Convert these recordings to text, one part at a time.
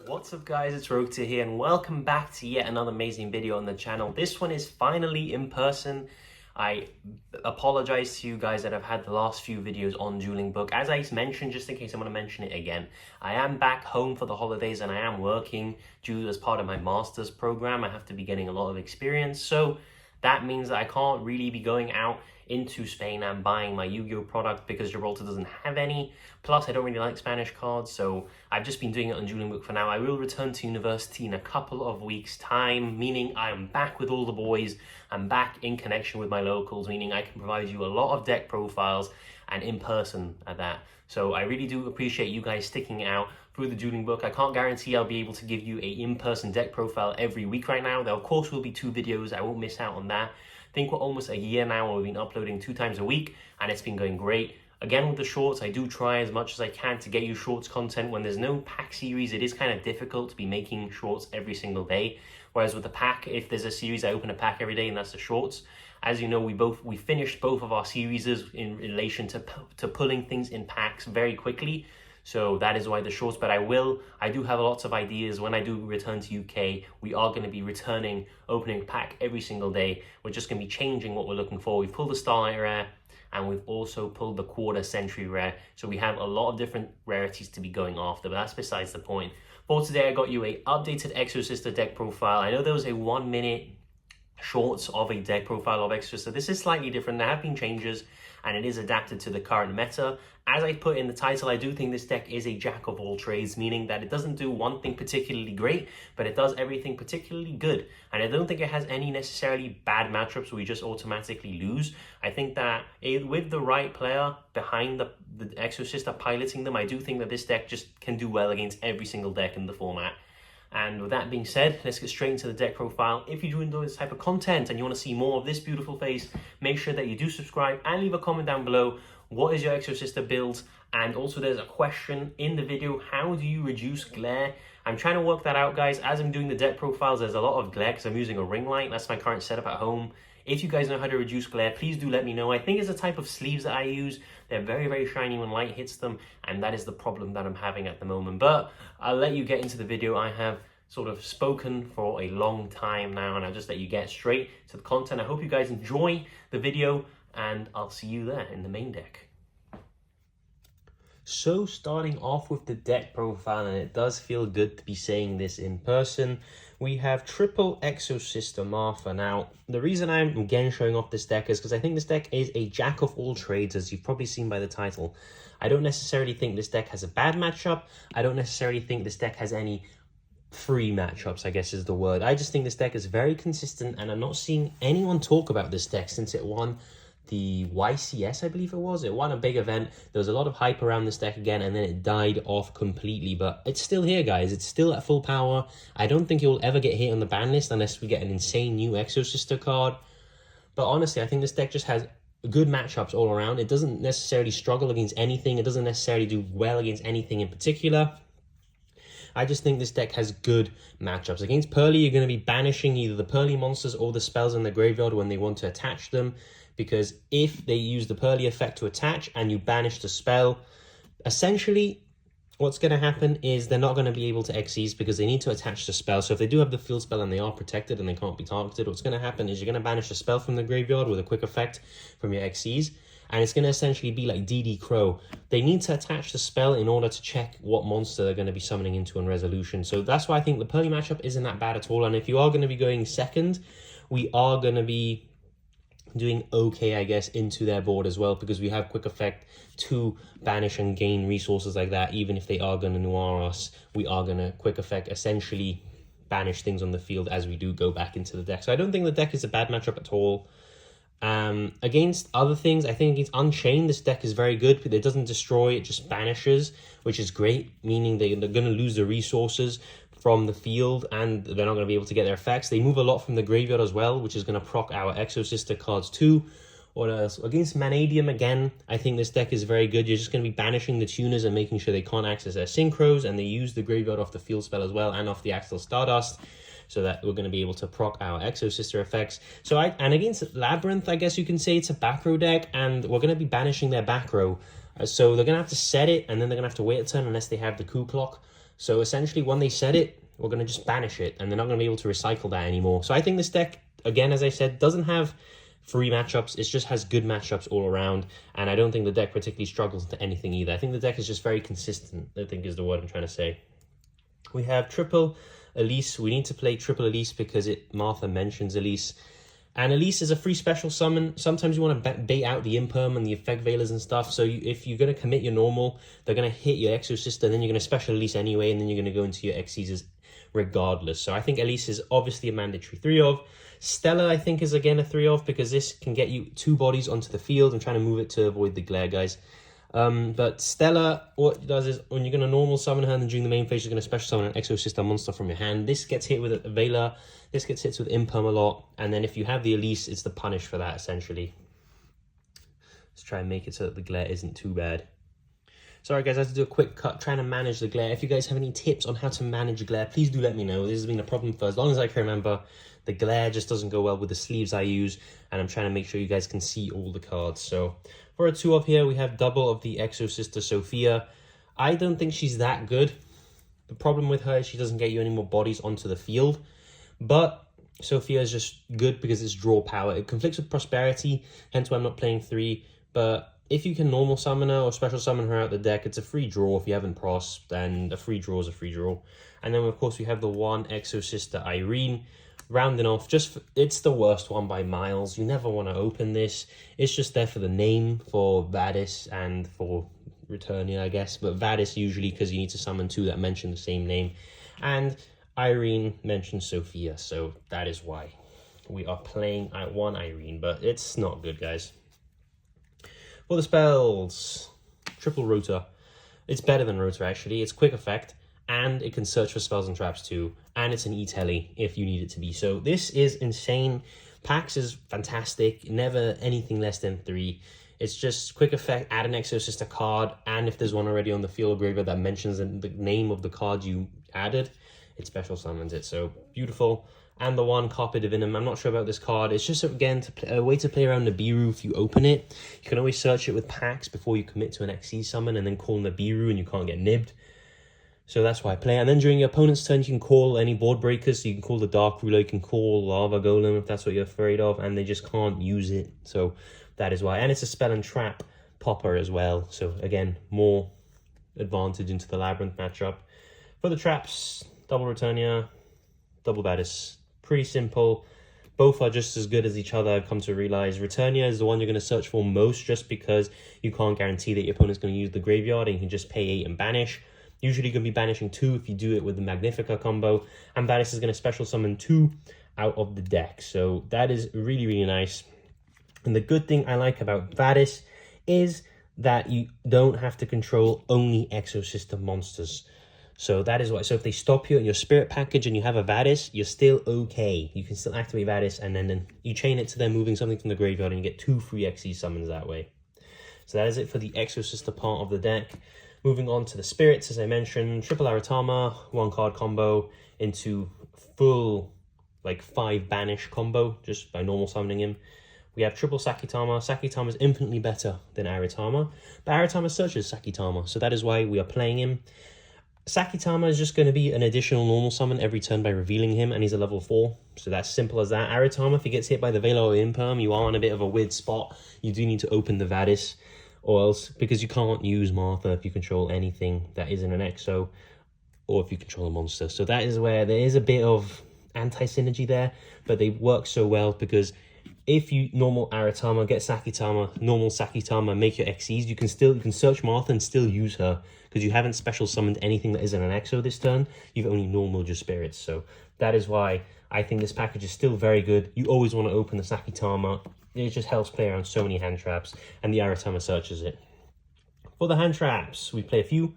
What's up guys, it's Rokta here and welcome back to yet another amazing video on the channel. This one is finally in person. I apologize to you guys that I've had the last few videos on Dueling Book. As I mentioned, just in case I want to mention it again, I am back home for the holidays and I am working due as part of my master's program. I have to be getting a lot of experience, so that means that I can't really be going out into Spain and buying my Yu-Gi-Oh product because Gibraltar doesn't have any. Plus, I don't really like Spanish cards, so I've just been doing it on Dueling Book for now. I will return to university in a couple of weeks' time, meaning I am back with all the boys. I'm back in connection with my locals, meaning I can provide you a lot of deck profiles and in person at that. So I really do appreciate you guys sticking out through the Dueling Book. I can't guarantee I'll be able to give you a in-person deck profile every week right now. There of course will be 2 videos. I won't miss out on that. I think we're almost a year now where we've been uploading 2 times a week and it's been going great. Again, with the shorts, I do try as much as I can to get you shorts content. When there's no pack series, it is kind of difficult to be making shorts every single day. Whereas with the pack, if there's a series, I open a pack every day and that's the shorts. As you know, we finished both of our series in relation to pulling things in packs very quickly. So that is why the shorts, but I do have lots of ideas. When I do return to UK, we are going to be opening a pack every single day. We're just going to be changing what we're looking for. We've pulled the Starlight Rare and we've also pulled the Quarter Century Rare. So we have a lot of different rarities to be going after, but that's besides the point. For today, I got you a updated Exosister deck profile. I know there was a 1-minute shorts of a deck profile of Exosister. This is slightly different. There have been changes and it is adapted to the current meta. As I put in the title, I do think this deck is a jack of all trades, meaning that it doesn't do one thing particularly great, but it does everything particularly good. And I don't think it has any necessarily bad matchups where we just automatically lose. I think that with the right player behind the Exosister piloting them, I do think that this deck just can do well against every single deck in the format. And with that being said, let's get straight into the deck profile. If you do enjoy this type of content and you want to see more of this beautiful face, make sure that you do subscribe and leave a comment down below. What is your Exosister build? And also there's a question in the video, how do you reduce glare? I'm trying to work that out, guys. As I'm doing the deck profiles, there's a lot of glare because I'm using a ring light. That's my current setup at home. If you guys know how to reduce glare, please do let me know. I think it's a type of sleeves that I use. They're very, very shiny when light hits them, and that is the problem that I'm having at the moment. But I'll let you get into the video. I have sort of spoken for a long time now, and I'll just let you get straight to the content. I hope you guys enjoy the video, and I'll see you there in the main deck. So starting off with the deck profile, and it does feel good to be saying this in person, we have triple Exosister Martha. Now, the reason I'm again showing off this deck is because I think this deck is a jack of all trades, as you've probably seen by the title. I don't necessarily think this deck has a bad matchup. I don't necessarily think this deck has any free matchups, I guess is the word. I just think this deck is very consistent, and I'm not seeing anyone talk about this deck since it won the YCS, I believe it was. It won a big event. There was a lot of hype around this deck again, and then it died off completely. But it's still here, guys. It's still at full power. I don't think it will ever get hit on the ban list unless we get an insane new Exosister card. But honestly, I think this deck just has good matchups all around. It doesn't necessarily struggle against anything. It doesn't necessarily do well against anything in particular. I just think this deck has good matchups. Against Pearly, you're going to be banishing either the Pearly monsters or the spells in the graveyard when they want to attach them. Because if they use the Pearly effect to attach and you banish the spell, essentially what's going to happen is they're not going to be able to Xyz because they need to attach the spell. So if they do have the field spell and they are protected and they can't be targeted, what's going to happen is you're going to banish the spell from the graveyard with a quick effect from your Xyz. And it's going to essentially be like DD Crow. They need to attach the spell in order to check what monster they're going to be summoning into on resolution. So that's why I think the Pearly matchup isn't that bad at all. And if you are going to be going second, we are going to be doing okay, I guess, into their board as well, because we have quick effect to banish and gain resources like that. Even if they are going to noir us, we are going to quick effect essentially banish things on the field as we do go back into the deck. So I don't think the deck is a bad matchup at all. Against other things, I think against Unchained, this deck is very good, but it doesn't destroy, it just banishes, which is great, meaning they're going to lose the resources from the field and they're not going to be able to get their effects. They move a lot from the graveyard as well, which is going to proc our Exosister cards too. What else? Against Manadium, again, I think this deck is very good. You're just going to be banishing the tuners and making sure they can't access their synchros, and they use the graveyard off the field spell as well and off the Axel Stardust. so that we're going to be able to proc our Exosister effects. So and against Labyrinth, I guess you can say it's a back row deck, and we're going to be banishing their back row. So they're going to have to set it, and then they're going to have to wait a turn unless they have the coup clock. So essentially, when they set it, we're going to just banish it, and they're not going to be able to recycle that anymore. So I think this deck, again, as I said, doesn't have free matchups. It just has good matchups all around, and I don't think the deck particularly struggles to anything either. I think the deck is just very consistent, I think is the word I'm trying to say. We have triple Elise. We need to play triple Elise because Martha mentions Elise. And Elise is a free special summon. Sometimes you want to bait out the Imperm and the Effect Veilers and stuff. So if you're going to commit your normal, they're going to hit your Exosister, then you're going to special Elise anyway, and then you're going to go into your Exes regardless. So I think Elise is obviously a mandatory 3-of. Stella, I think, is again a 3-of because this can get you 2 bodies onto the field. I'm trying to move it to avoid the glare, guys. But Stella, what it does is when you're going to normal summon her, and then during the main phase, you're going to special summon an Exosister monster from your hand. This gets hit with a Veiler, this gets hit with Imperm a lot, and then if you have the Elise, it's the punish for that, essentially. Let's try and make it so that the glare isn't too bad. Sorry guys, I have to do a quick cut trying to manage the glare. If you guys have any tips on how to manage glare, please do let me know. This has been a problem for as long as I can remember. The glare just doesn't go well with the sleeves I use, and I'm trying to make sure you guys can see all the cards. So for a 2-of here, we have double of the Exosister Sophia. I don't think she's that good. The problem with her is she doesn't get you any more bodies onto the field. But Sophia is just good because it's draw power. It conflicts with Prosperity, hence why I'm not playing 3. But if you can normal summon her or special summon her out the deck, it's a free draw if you haven't pros, and a free draw is a free draw. And then, of course, we have the one Exosister Irene. Rounding off, it's the worst one by miles. You never want to open this. It's just there for the name, for Vadis and for Returnia, I guess. But Vadis usually because you need to summon 2 that mention the same name. And Irene mentions Sophia, so that is why we are playing one Irene. But it's not good, guys. For the spells, triple Rota. It's better than Rota, actually. It's quick effect, and it can search for spells and traps too. And it's an E-Telly if you need it to be. So this is insane. Pax is fantastic. Never anything less than 3. It's just quick effect, add an Exosister card, and if there's one already on the field or graveyard that mentions the name of the card you added, it special summons it. So beautiful. And the one Carpe Divinum, I'm not sure about this card. It's just, again, a way to play around Nibiru if you open it. You can always search it with Pax before you commit to an XC summon and then call Nibiru and you can't get nibbed. So that's why I play. And then during your opponent's turn, you can call any board breakers. So you can call the Dark Ruler, you can call Lava Golem if that's what you're afraid of, and they just can't use it. So that is why. And it's a spell and trap popper as well. So again, more advantage into the Labyrinth matchup. For the traps, double Returnia, double Vadis. Pretty simple. Both are just as good as each other, I've come to realize. Returnia is the one you're going to search for most just because you can't guarantee that your opponent's going to use the graveyard and you can just pay 8 and banish. Usually you're going to be banishing 2 if you do it with the Magnifica combo. And Vadis is going to special summon 2 out of the deck. So that is really, really nice. And the good thing I like about Vadis is that you don't have to control only Exosister monsters. So that is why. So if they stop you in your Spirit package and you have a Vadis, you're still okay. You can still activate Vadis and then you chain it to them moving something from the graveyard and you get 2 free XE summons that way. So that is it for the Exosister part of the deck. Moving on to the Spirits, as I mentioned, triple Aratama, 1 card combo into full, like 5 banish combo, just by normal summoning him. We have triple Sakitama. Sakitama is infinitely better than Aratama, but Aratama searches Sakitama, so that is why we are playing him. Sakitama is just going to be an additional normal summon every turn by revealing him, and he's a level 4, so that's simple as that. Aratama, if he gets hit by the Veiler or Imperm, you are on a bit of a weird spot. You do need to open the Vadis, or else, because you can't use Martha if you control anything that isn't an Exo, or if you control a monster. So that is where there is a bit of anti-synergy there, but they work so well because if you normal Aratama, get Sakitama, normal Sakitama, make your XEs, you can search Martha and still use her because you haven't special summoned anything that isn't an Exo this turn. You've only normaled your Spirits. So that is why I think this package is still very good. You always want to open the Sakitama. It just helps play around so many hand traps, and the Aratama searches it. For the hand traps, we play a few.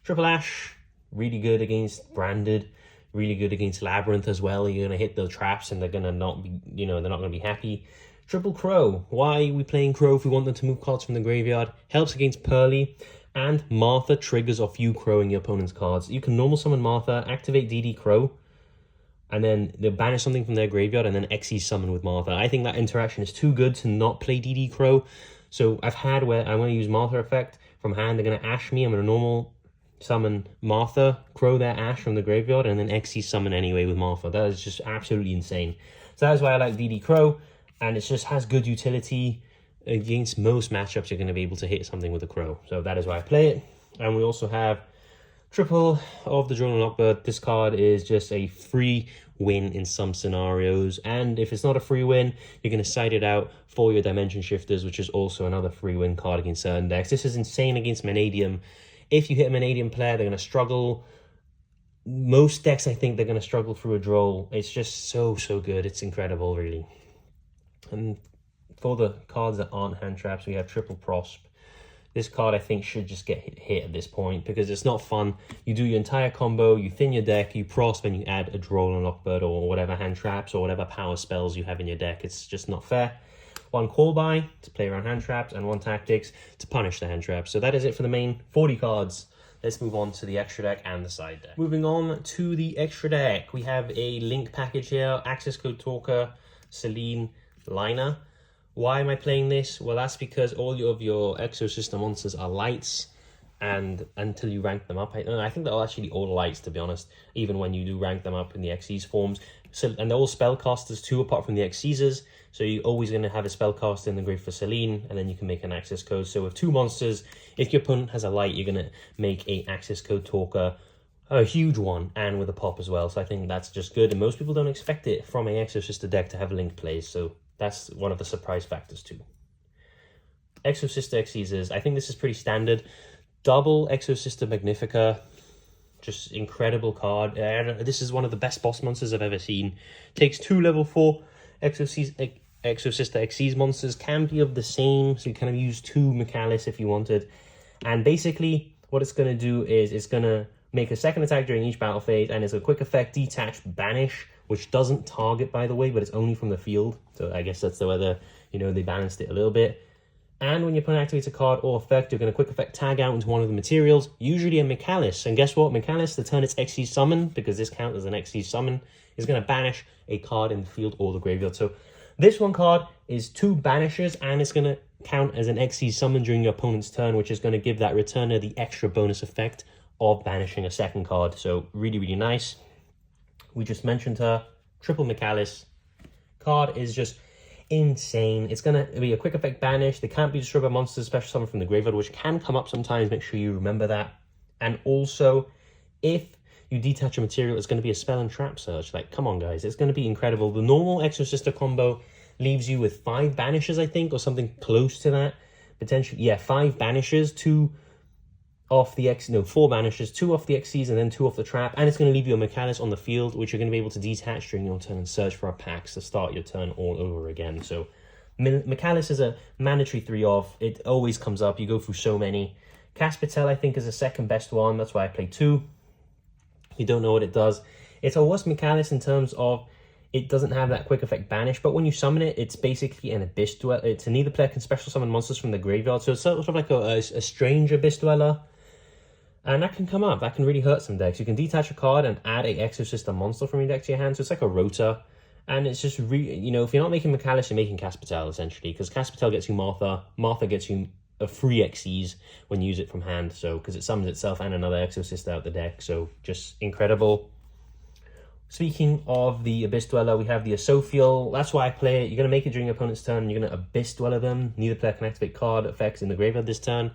Triple Ash, really good against Branded, really good against Labyrinth as well. You're going to hit the traps and they're going to not be, they're not going to be happy. Triple Crow, why are we playing Crow if we want them to move cards from the graveyard? Helps against Pearly, and Martha triggers off you crowing your opponent's cards. You can normal summon Martha, activate DD Crow, and then they'll banish something from their graveyard, and then Xyz summon with Martha. I think that interaction is too good to not play DD Crow. So I've had where I'm going to use Martha effect from hand. They're going to Ash me. I'm going to normal summon Martha, Crow their Ash from the graveyard, and then Xyz summon anyway with Martha. That is just absolutely insane. So that's why I like DD Crow, and it just has good utility against most matchups. You're going to be able to hit something with a Crow. So that is why I play it. And we also have triple of the Drone Lockbird. This card is just a free win in some scenarios, and if it's not a free win, you're going to side it out for your Dimension Shifters, which is also another free win card against certain decks. This is insane against Manadium. If you hit a Manadium player, they're going to struggle. Most decks, I think, they're going to struggle through a draw. It's just so good. It's incredible, really. And for the cards that aren't hand traps, we have triple Prosp. This card, I think, should just get hit at this point because it's not fun. You do your entire combo, you thin your deck, you prosp, and you add a Droll and Lockbird or whatever hand traps or whatever power spells you have in your deck. It's just not fair. One call by to play around hand traps, and one tactics to punish the hand traps. So that is it for the main 40 cards. Let's move on to the extra deck and the side deck. Moving on to the extra deck, we have a link package here, Access Code Talker, Selene, Liner. Why am I playing this? Well, that's because all of your Exosister monsters are lights, and until you rank them up, I think they're actually all lights, to be honest, even when you do rank them up in the Xyz forms. So, and they're all spellcasters too, apart from the Xyzers. So you're always going to have a spellcaster in the grave for Selene, and then you can make an access code. So with 2 monsters, if your opponent has a light, you're going to make a access code talker, a huge one, and with a pop as well. So I think that's just good, and most people don't expect it from a Exosister deck to have link plays. So that's one of the surprise factors too. Exosister Xyzers, I think this is pretty standard. Double Exosister Magnifica, just incredible card. This is one of the best boss monsters I've ever seen. Takes 2 level 4 Exosister Xyz monsters, can be of the same, so you kind of use 2 Mikalis if you wanted. And basically what it's going to do is it's going to make a second attack during each battle phase, and it's a quick effect, detach, banish, which doesn't target, by the way, but it's only from the field. So I guess that's the way they balanced it a little bit. And when your opponent activates a card or effect, you're going to quick effect tag out into one of the materials, usually a Mikalis. And guess what? Mikalis, the turn it's Xyz summon, because this counts as an Xyz summon, is going to banish a card in the field or the graveyard. So this one card is 2 banishes, and it's going to count as an Xyz summon during your opponent's turn, which is going to give that returner the extra bonus effect of banishing a second card. So really nice. We just mentioned her. Triple Mikalis. Card is just insane. It's going to be a quick effect banish. They can't be destroyed by monsters, special summon from the graveyard, which can come up sometimes. Make sure you remember that. And also, if you detach a material, it's going to be a spell and trap search. Like, come on, guys. It's going to be incredible. The normal Exosister combo leaves you with 5 banishes, I think, or something close to that. Potentially, yeah, 5 banishes, 2 off the 4 banishes, 2 off the Xyz, and then 2 off the trap, and it's going to leave you a Mikalis on the field, which you're going to be able to detach during your turn and search for a Pax to start your turn all over again. So Mikalis is a mandatory 3 off. It always comes up. You go through so many. Caspitel, I think, is the second best one. That's why I play 2. You don't know what it does. It's a worse Mikalis in terms of it doesn't have that quick effect banish, but when you summon it, it's basically an Abyss Dweller. It's an either player can special summon monsters from the graveyard, so it's sort of like a strange Abyss Dweller. And that can come up. That can really hurt some decks. You can detach a card and add a Exosister monster from your deck to your hand. So it's like a Rota. And it's just, if you're not making Mikalis, you're making Caspitel, essentially. Because Caspitel gets you Martha. Martha gets you a free Xyz when you use it from hand. So, because it summons itself and another Exosister out the deck. So, just incredible. Speaking of the Abyss Dweller, we have the Asophiel. That's why I play it. You're going to make it during your opponent's turn. You're going to Abyss Dweller them. Neither player can activate card effects in the graveyard this turn.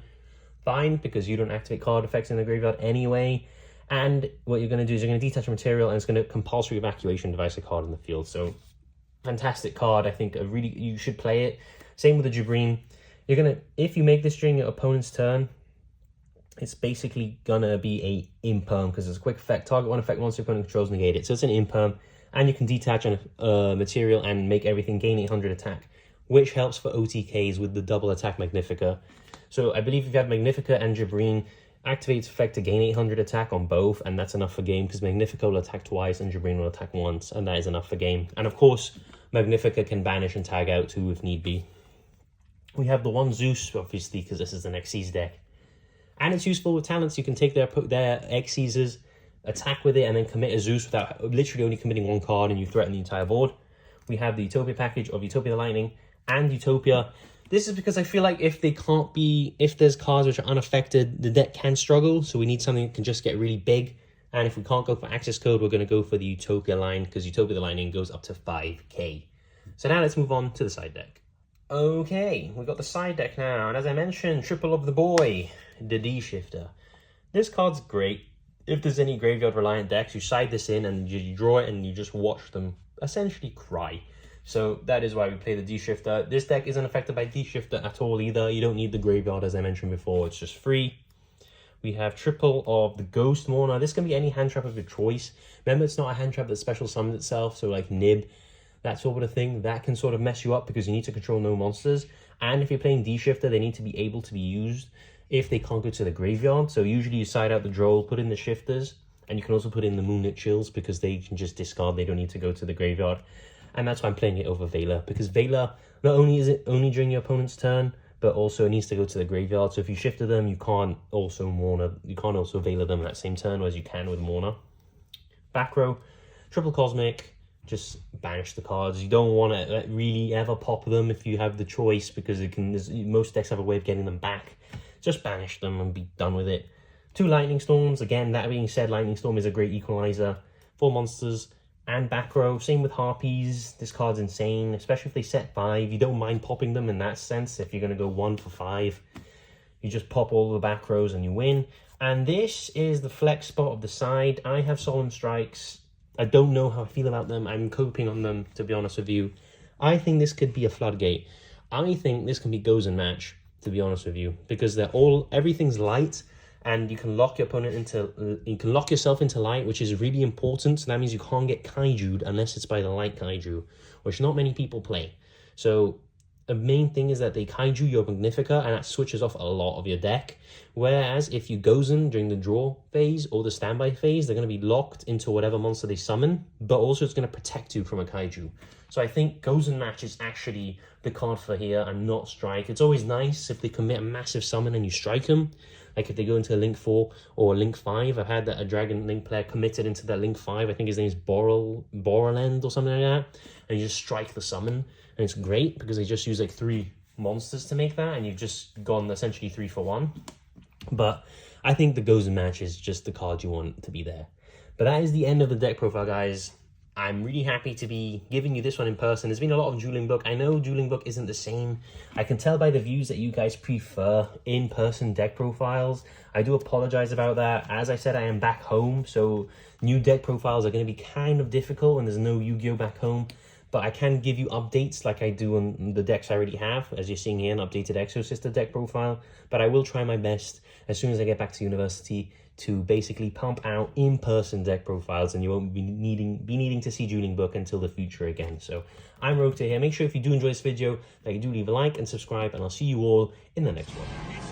Fine, because you don't activate card effects in the graveyard anyway. And what you're going to do is you're going to detach a material, and it's going to compulsory evacuation device a card in the field. So, fantastic card. I think you should play it. Same with the Jabrin. You're going to, if you make this during your opponent's turn, it's basically going to be a imperm, because it's a quick effect. Target one effect once your opponent controls, negate it. So it's an imperm, and you can detach a material and make everything gain 800 attack, which helps for OTKs with the double attack Magnifica. So I believe if you have Magnifica and Jabrin, activates effect to gain 800 attack on both, and that's enough for game, because Magnifica will attack twice and Jabrin will attack once, and that is enough for game. And of course, Magnifica can banish and tag out too if need be. We have the one Zeus, obviously, because this is an Xyz deck. And it's useful with talents. You can take their Xyzes, attack with it and then commit a Zeus without literally only committing one card, and you threaten the entire board. We have the Utopia package of Utopia the Lightning and Utopia. This is because I feel like if there's cards which are unaffected, the deck can struggle. So we need something that can just get really big. And if we can't go for access code, we're going to go for the Utopia line, because Utopia the Lightning goes up to 5k. So now let's move on to the side deck. Okay, we've got the side deck now. And as I mentioned, triple of the boy, the D-Shifter. This card's great. If there's any graveyard reliant decks, you side this in and you draw it and you just watch them essentially cry. So that is why we play the D-Shifter. This deck isn't affected by D-Shifter at all either. You don't need the graveyard, as I mentioned before. It's just free. We have triple of the Ghost Mourner. This can be any hand trap of your choice. Remember, it's not a hand trap that special summons itself. So like Nib, that sort of thing. That can sort of mess you up because you need to control no monsters. And if you're playing D-Shifter, they need to be able to be used if they can't go to the graveyard. So usually you side out the Droll, put in the Shifters, and you can also put in the Moonlit Chills because they can just discard. They don't need to go to the graveyard. And that's why I'm playing it over Veiler, because Veiler, not only is it only during your opponent's turn, but also it needs to go to the graveyard. So if you shifted them, you can't also Veiler them that same turn, whereas you can with Mourner. Back row, triple Cosmic, just banish the cards. You don't want to really ever pop them if you have the choice, because most decks have a way of getting them back. Just banish them and be done with it. 2 Lightning Storms. Again, that being said, Lightning Storm is a great equalizer. 4 monsters and back row. Same with Harpies. This card's insane, especially if they set 5. You don't mind popping them in that sense. If you're going to go 1 for 5, you just pop all the back rows and you win. And this is the flex spot of the side. I have Solemn Strikes. I don't know how I feel about them. I'm coping on them, to be honest with you. I think this could be a floodgate. I think this can be goes and match, to be honest with you, because everything's light, and you can lock your opponent into, you can lock yourself into light, which is really important. So that means you can't get kaiju'd unless it's by the light kaiju, which not many people play. So the main thing is that they kaiju your Magnifica, and that switches off a lot of your deck. Whereas if you Gozen during the draw phase or the standby phase, they're going to be locked into whatever monster they summon, but also it's going to protect you from a kaiju. So I think Gozen Match is actually the card for here, and not Strike. It's always nice if they commit a massive summon and you strike them. Like if they go into a Link 4 or a Link 5. I've had that a Dragon Link player committed into that Link 5. I think his name is Borrelend or something like that. And you just strike the summon. And it's great because they just use like 3 monsters to make that. And you've just gone essentially 3 for 1. But I think the Gozen Match is just the card you want to be there. But that is the end of the deck profile, guys. I'm really happy to be giving you this one in person. There's been a lot of Dueling Book. I know Dueling Book isn't the same. I can tell by the views that you guys prefer in-person deck profiles. I do apologize about that. As I said, I am back home, so new deck profiles are going to be kind of difficult when there's no Yu-Gi-Oh! Back home. But I can give you updates like I do on the decks I already have, as you're seeing here, an updated Exosister deck profile. But I will try my best as soon as I get back to university to basically pump out in-person deck profiles, and you won't be needing to see Dueling Book until the future again. So I'm Rota here. Make sure if you do enjoy this video that you do leave a like and subscribe, and I'll see you all in the next one.